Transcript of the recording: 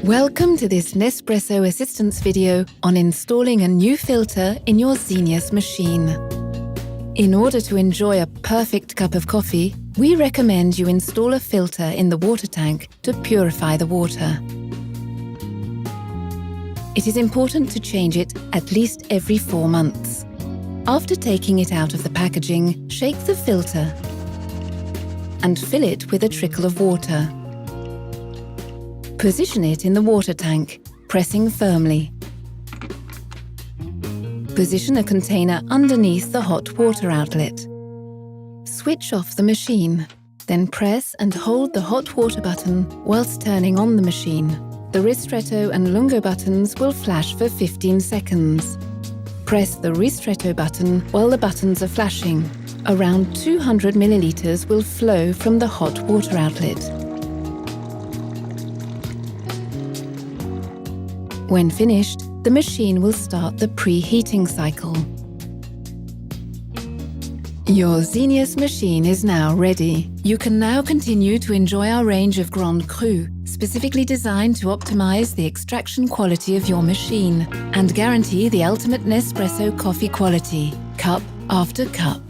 Welcome to this Nespresso assistance video on installing a new filter in your Zenius machine. In order to enjoy a perfect cup of coffee, we recommend you install a filter in the water tank to purify the water. It is important to change it at least every 4 months. After taking it out of the packaging, shake the filter and fill it with a trickle of water. Position it in the water tank, pressing firmly. Position a container underneath the hot water outlet. Switch off the machine, then press and hold the hot water button whilst turning on the machine. The ristretto and lungo buttons will flash for 15 seconds. Press the ristretto button while the buttons are flashing. Around 200 milliliters will flow from the hot water outlet. When finished, the machine will start the preheating cycle. Your Zenius machine is now ready. You can now continue to enjoy our range of Grand Cru, specifically designed to optimize the extraction quality of your machine and guarantee the ultimate Nespresso coffee quality, cup after cup.